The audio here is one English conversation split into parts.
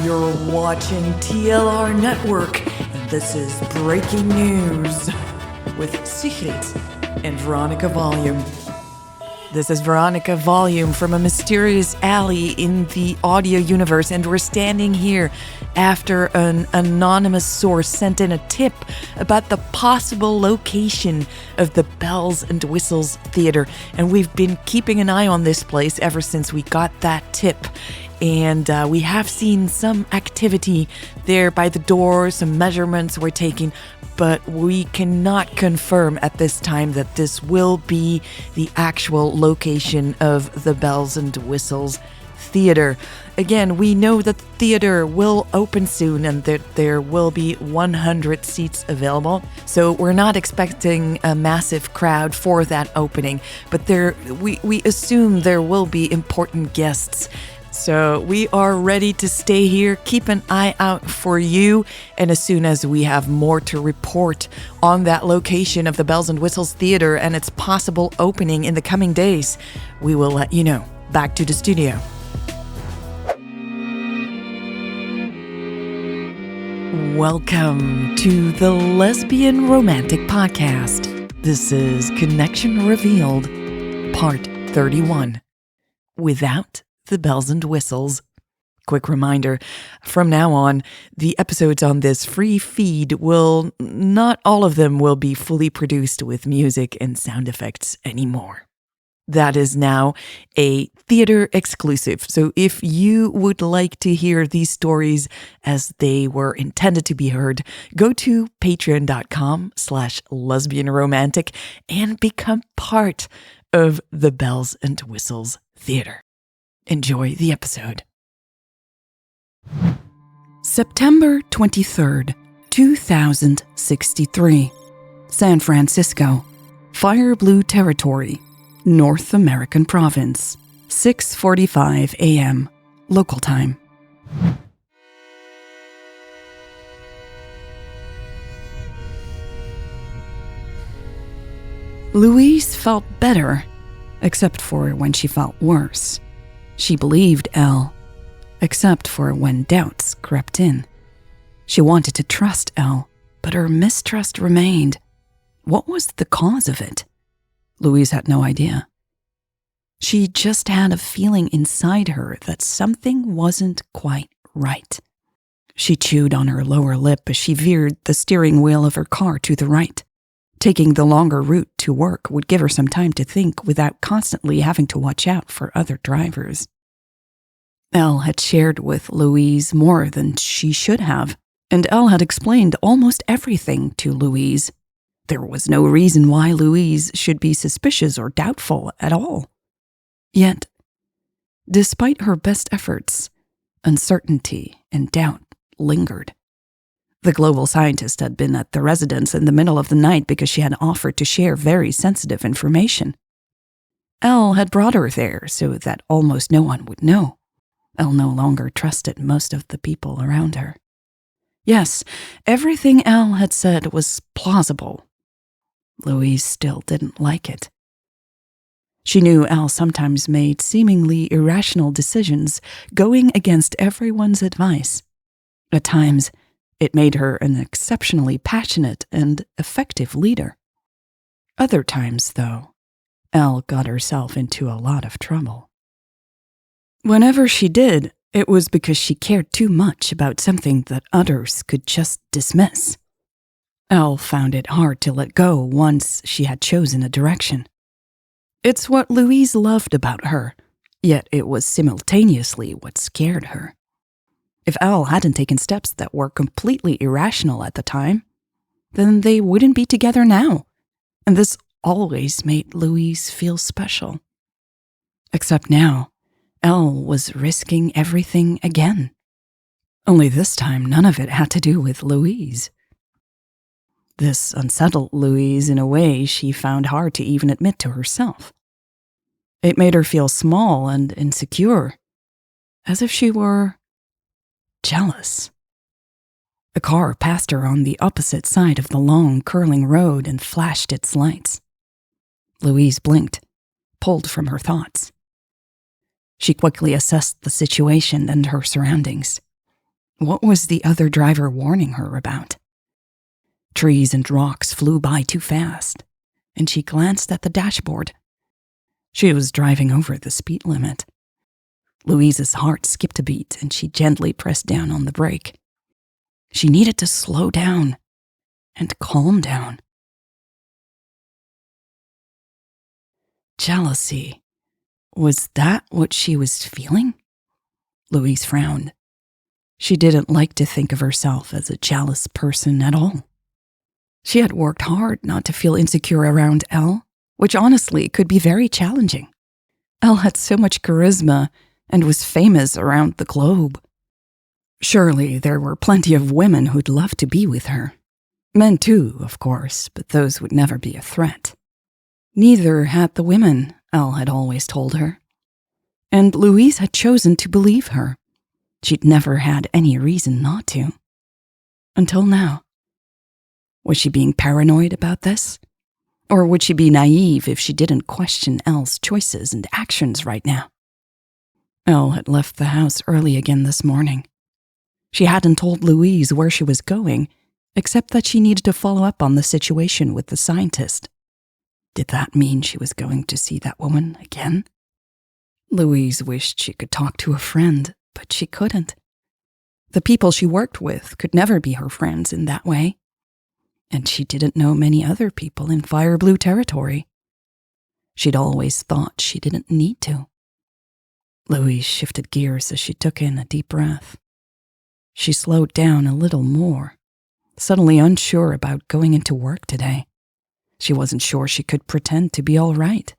You're watching TLR Network, and this is Breaking News with Sigrid and Veronica Volume. This is Veronica Volume from a mysterious alley in the audio universe, and we're standing here after an anonymous source sent in a tip about the possible location of the Bells and Whistles Theater, and we've been keeping an eye on this place ever since we got that tip. And we have seen some activity there by the door, some measurements were taken, but we cannot confirm at this time that this will be the actual location of the Bells and Whistles Theater. Again, we know that the theater will open soon and that there will be 100 seats available. So we're not expecting a massive crowd for that opening, but we assume there will be important guests. So we are ready to stay here, keep an eye out for you, and as soon as we have more to report on that location of the Bells and Whistles Theater and its possible opening in the coming days, we will let you know. Back to the studio. Welcome to the Lesbian Romantic Podcast. This is Connection Revealed, Part 31. Without the Bells and Whistles. Quick reminder, from now on, the episodes on this free feed not all of them will be fully produced with music and sound effects anymore. That is now a theater exclusive. So if you would like to hear these stories as they were intended to be heard, go to patreon.com/lesbianromantic and become part of the Bells and Whistles Theater. Enjoy the episode. September 23rd, 2063. San Francisco. Fire Blue Territory. North American Province. 6:45 a.m. Local time. Louise felt better, except for when she felt worse. She believed Elle, except for when doubts crept in. She wanted to trust Elle, but her mistrust remained. What was the cause of it? Louise had no idea. She just had a feeling inside her that something wasn't quite right. She chewed on her lower lip as she veered the steering wheel of her car to the right. Taking the longer route to work would give her some time to think without constantly having to watch out for other drivers. Elle had shared with Louise more than she should have, and Elle had explained almost everything to Louise. There was no reason why Louise should be suspicious or doubtful at all. Yet, despite her best efforts, uncertainty and doubt lingered. The global scientist had been at the residence in the middle of the night because she had offered to share very sensitive information. Elle had brought her there so that almost no one would know. Elle no longer trusted most of the people around her. Yes, everything Elle had said was plausible. Louise still didn't like it. She knew Elle sometimes made seemingly irrational decisions, going against everyone's advice. At times, it made her an exceptionally passionate and effective leader. Other times, though, Elle got herself into a lot of trouble. Whenever she did, it was because she cared too much about something that others could just dismiss. Elle found it hard to let go once she had chosen a direction. It's what Louise loved about her, yet it was simultaneously what scared her. If Elle hadn't taken steps that were completely irrational at the time, then they wouldn't be together now, and this always made Louise feel special. Except now, Elle was risking everything again. Only this time, none of it had to do with Louise. This unsettled Louise in a way she found hard to even admit to herself. It made her feel small and insecure, as if she were jealous. A car passed her on the opposite side of the long, curling road and flashed its lights. Louise blinked, pulled from her thoughts. She quickly assessed the situation and her surroundings. What was the other driver warning her about? Trees and rocks flew by too fast, and she glanced at the dashboard. She was driving over the speed limit. Louise's heart skipped a beat, and she gently pressed down on the brake. She needed to slow down and calm down. Jealousy. Was that what she was feeling? Louise frowned. She didn't like to think of herself as a jealous person at all. She had worked hard not to feel insecure around Elle, which honestly could be very challenging. Elle had so much charisma and was famous around the globe. Surely there were plenty of women who'd love to be with her. Men too, of course, but those would never be a threat. Neither had the women, Elle had always told her. And Louise had chosen to believe her. She'd never had any reason not to. Until now. Was she being paranoid about this? Or would she be naive if she didn't question Elle's choices and actions right now? Elle had left the house early again this morning. She hadn't told Louise where she was going, except that she needed to follow up on the situation with the scientist. Did that mean she was going to see that woman again? Louise wished she could talk to a friend, but she couldn't. The people she worked with could never be her friends in that way. And she didn't know many other people in Fire Blue territory. She'd always thought she didn't need to. Louise shifted gears as she took in a deep breath. She slowed down a little more, suddenly unsure about going into work today. She wasn't sure she could pretend to be all right.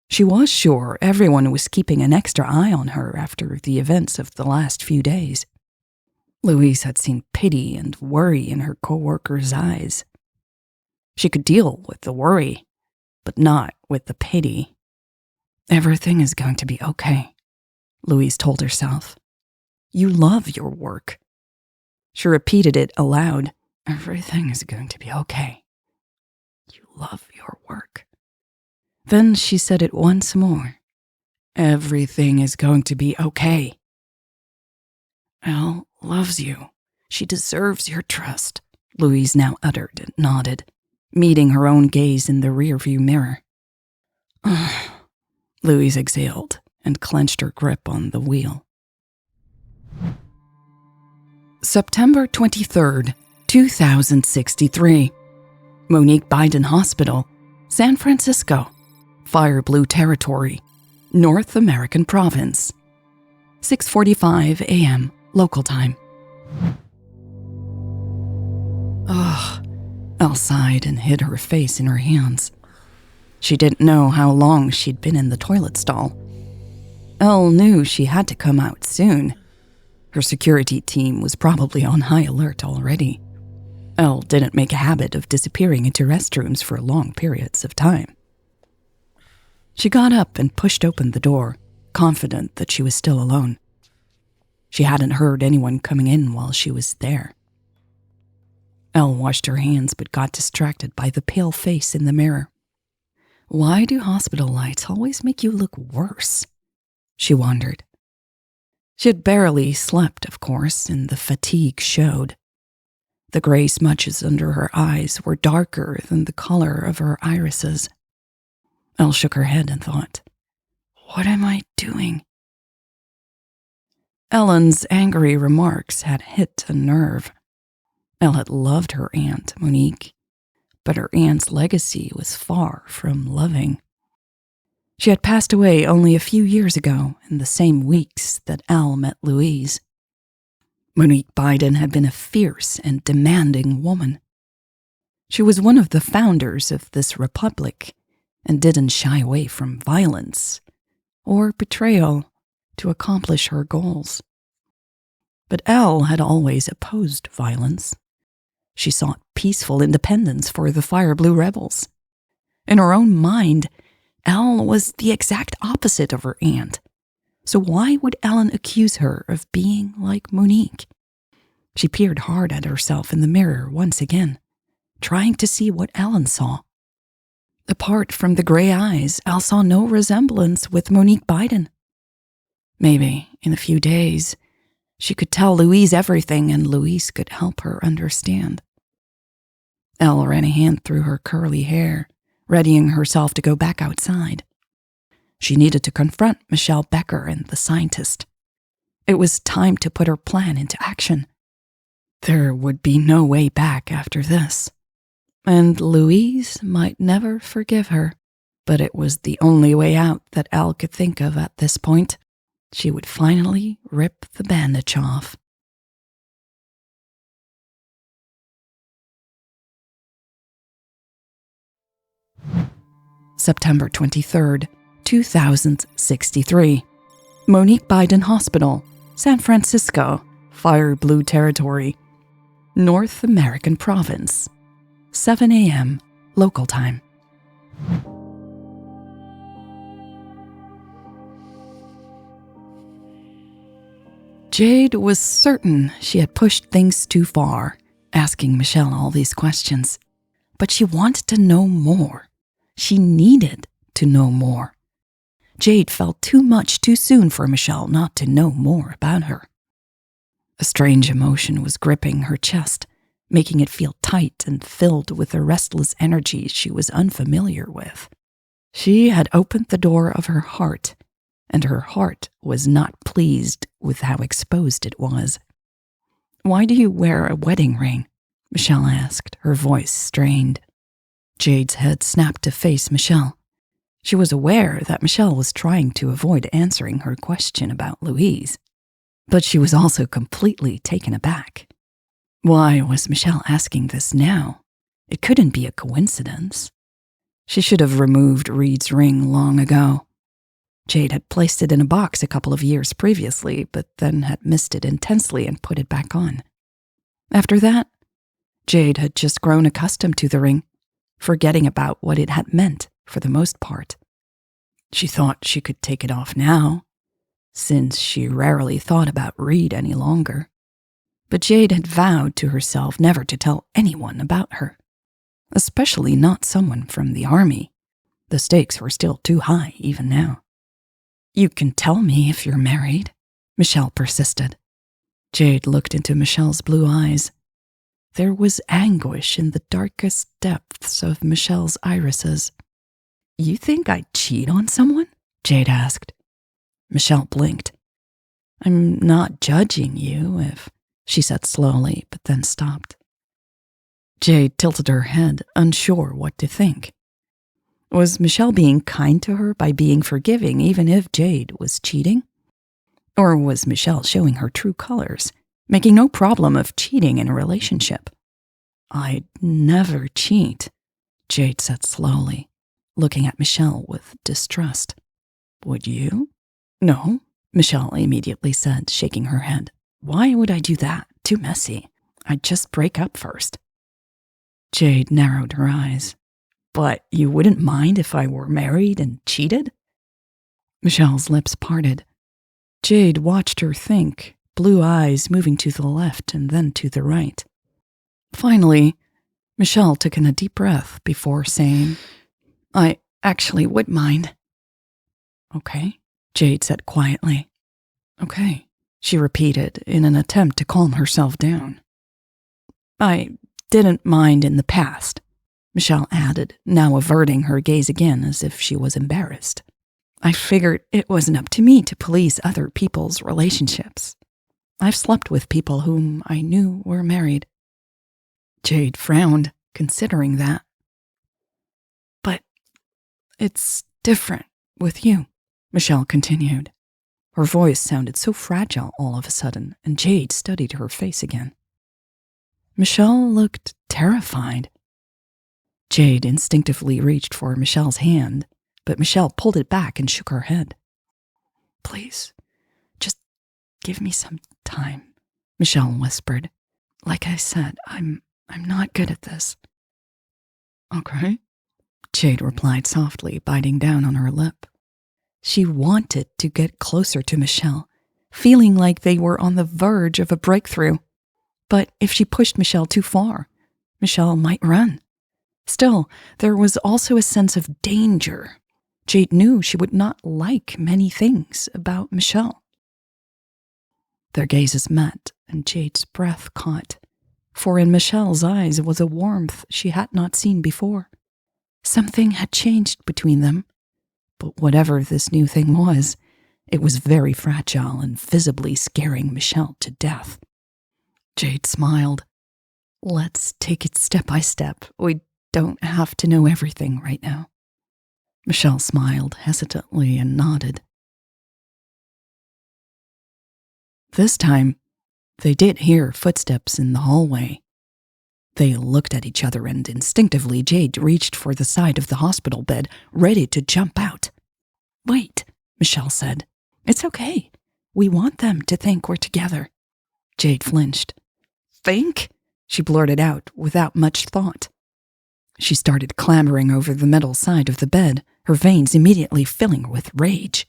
She was sure everyone was keeping an extra eye on her after the events of the last few days. Louise had seen pity and worry in her co-workers' eyes. She could deal with the worry, but not with the pity. Everything is going to be okay, Louise told herself. You love your work. She repeated it aloud. Everything is going to be okay. You love your work. Then she said it once more. Everything is going to be okay. Elle loves you. She deserves your trust, Louise now uttered and nodded, meeting her own gaze in the rearview mirror. Louise exhaled and clenched her grip on the wheel. September 23rd, 2063. Monique Biden Hospital, San Francisco, Fire Blue Territory, North American Province. 6:45 a.m. local time. Elle sighed and hid her face in her hands. She didn't know how long she'd been in the toilet stall. Elle knew she had to come out soon. Her security team was probably on high alert already. Elle didn't make a habit of disappearing into restrooms for long periods of time. She got up and pushed open the door, confident that she was still alone. She hadn't heard anyone coming in while she was there. Elle washed her hands but got distracted by the pale face in the mirror. Why do hospital lights always make you look worse? She wondered. She had barely slept, of course, and the fatigue showed. The gray smudges under her eyes were darker than the color of her irises. Elle shook her head and thought, what am I doing? Ellen's angry remarks had hit a nerve. Elle had loved her aunt, Monique, but her aunt's legacy was far from loving. She had passed away only a few years ago, in the same weeks that Elle met Louise. Monique Biden had been a fierce and demanding woman. She was one of the founders of this republic and didn't shy away from violence or betrayal to accomplish her goals. But Elle had always opposed violence. She sought peaceful independence for the Fire Blue rebels. In her own mind, Elle was the exact opposite of her aunt. So why would Ellen accuse her of being like Monique? She peered hard at herself in the mirror once again, trying to see what Ellen saw. Apart from the gray eyes, Elle saw no resemblance with Monique Biden. Maybe, in a few days, She could tell Louise everything, and Louise could help her understand. Elle ran a hand through her curly hair, readying herself to go back outside. She needed to confront Michelle Becker and the scientist. It was time to put her plan into action. There would be no way back after this, and Louise might never forgive her, but it was the only way out that Elle could think of at this point. She would finally rip the bandage off. September 23rd, 2063. Monique Biden Hospital, San Francisco, Fire Blue Territory, North American Province, 7 a.m. local time. Jade was certain she had pushed things too far, asking Michelle all these questions. But she wanted to know more. She needed to know more. Jade felt too much too soon for Michelle not to know more about her. A strange emotion was gripping her chest, making it feel tight and filled with a restless energy she was unfamiliar with. She had opened the door of her heart, and her heart was not pleased with how exposed it was. "Why do you wear a wedding ring?" Michelle asked, her voice strained. Jade's head snapped to face Michelle. She was aware that Michelle was trying to avoid answering her question about Louise, but she was also completely taken aback. Why was Michelle asking this now? It couldn't be a coincidence. She should have removed Reed's ring long ago. Jade had placed it in a box a couple of years previously, but then had missed it intensely and put it back on. After that, Jade had just grown accustomed to the ring, forgetting about what it had meant for the most part. She thought she could take it off now, since she rarely thought about Reed any longer. But Jade had vowed to herself never to tell anyone about her, especially not someone from the army. The stakes were still too high even now. "You can tell me if you're married," Michelle persisted. Jade looked into Michelle's blue eyes. There was anguish in the darkest depths of Michelle's irises. "You think I'd cheat on someone?" Jade asked. Michelle blinked. "I'm not judging you if," she said slowly, but then stopped. Jade tilted her head, unsure what to think. Was Michelle being kind to her by being forgiving even if Jade was cheating? Or was Michelle showing her true colors, making no problem of cheating in a relationship? "I'd never cheat," Jade said slowly, looking at Michelle with distrust. "Would you?" "No," Michelle immediately said, shaking her head. "Why would I do that? Too messy. I'd just break up first." Jade narrowed her eyes. "But you wouldn't mind if I were married and cheated?" Michelle's lips parted. Jade watched her think, blue eyes moving to the left and then to the right. Finally, Michelle took in a deep breath before saying, "I actually would mind." "Okay," Jade said quietly. "Okay," she repeated in an attempt to calm herself down. "I didn't mind in the past," Michelle added, now averting her gaze again as if she was embarrassed. "I figured it wasn't up to me to police other people's relationships. I've slept with people whom I knew were married." Jade frowned, considering that. "But it's different with you," Michelle continued. Her voice sounded so fragile all of a sudden, and Jade studied her face again. Michelle looked terrified. Jade instinctively reached for Michelle's hand, but Michelle pulled it back and shook her head. "Please, just give me some time," Michelle whispered. "Like I said, I'm not good at this." "Okay," Jade replied softly, biting down on her lip. She wanted to get closer to Michelle, feeling like they were on the verge of a breakthrough. But if she pushed Michelle too far, Michelle might run. Still, there was also a sense of danger. Jade knew she would not like many things about Michelle. Their gazes met, and Jade's breath caught, for in Michelle's eyes was a warmth she had not seen before. Something had changed between them, but whatever this new thing was, it was very fragile and visibly scaring Michelle to death. Jade smiled. Let's take it step by step. We don't have to know everything right now. Michelle smiled hesitantly and nodded. This time, they did hear footsteps in the hallway. They looked at each other and instinctively Jade reached for the side of the hospital bed, ready to jump out. Wait, Michelle said. It's okay. We want them to think we're together. Jade flinched. Think? She blurted out without much thought. She started clambering over the metal side of the bed, her veins immediately filling with rage.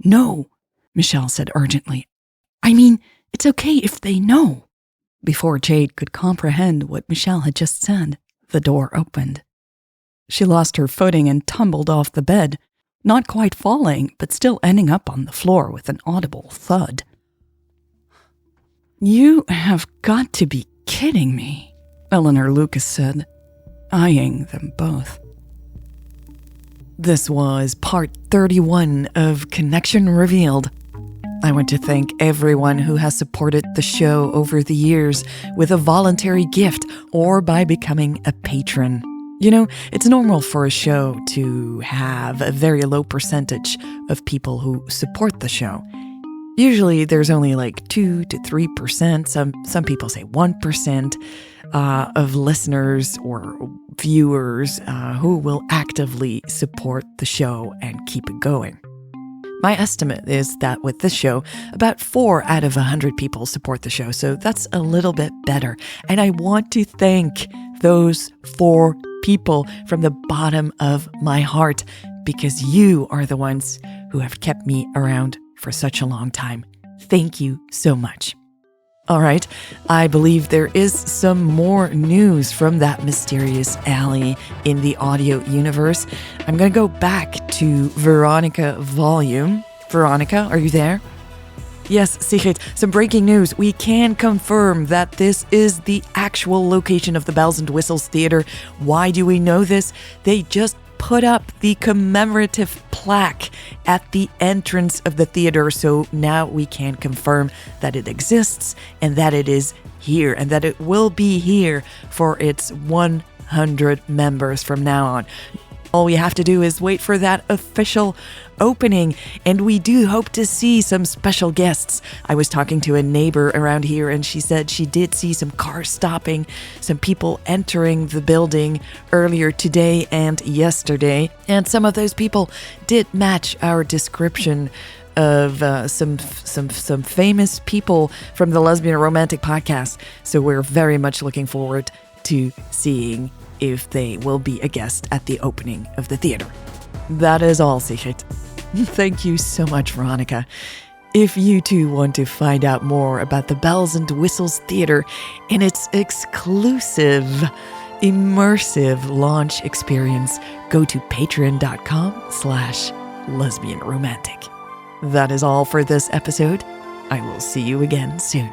No, Michelle said urgently. I mean, it's okay if they know. Before Jade could comprehend what Michelle had just said, the door opened. She lost her footing and tumbled off the bed, not quite falling, but still ending up on the floor with an audible thud. You have got to be kidding me, Eleanor Lucas said, eyeing them both. This was part 31 of Connection Revealed. I want to thank everyone who has supported the show over the years with a voluntary gift or by becoming a patron. You know, it's normal for a show to have a very low percentage of people who support the show. Usually there's only like 2 to 3%, some people say 1%, of listeners or viewers who will actively support the show and keep it going. My estimate is that with this show, about 4 out of 100 people support the show, so that's a little bit better. And I want to thank those 4 people from the bottom of my heart, because you are the ones who have kept me around for such a long time. Thank you so much. All right, I believe there is some more news from that mysterious alley in the audio universe. I'm going to go back to Veronica Volume. Veronica, are you there? Yes, Sigrid, some breaking news. We can confirm that this is the actual location of the Bells and Whistles Theater. Why do we know this? They just put up the commemorative plaque at the entrance of the theater, so now we can confirm that it exists and that it is here and that it will be here for its 100 members from now on. All we have to do is wait for that official opening, and we do hope to see some special guests. I was talking to a neighbor around here, and she said she did see some cars stopping, some people entering the building earlier today and yesterday, and some of those people did match our description of some famous people from the Lesbian Romantic podcast. So we're very much looking forward to seeing if they will be a guest at the opening of the theater. That is all, Sigrid. Thank you so much, Veronica. If you too want to find out more about the Bells and Whistles Theater and its exclusive, immersive launch experience, go to patreon.com/lesbianromantic. That is all for this episode. I will see you again soon.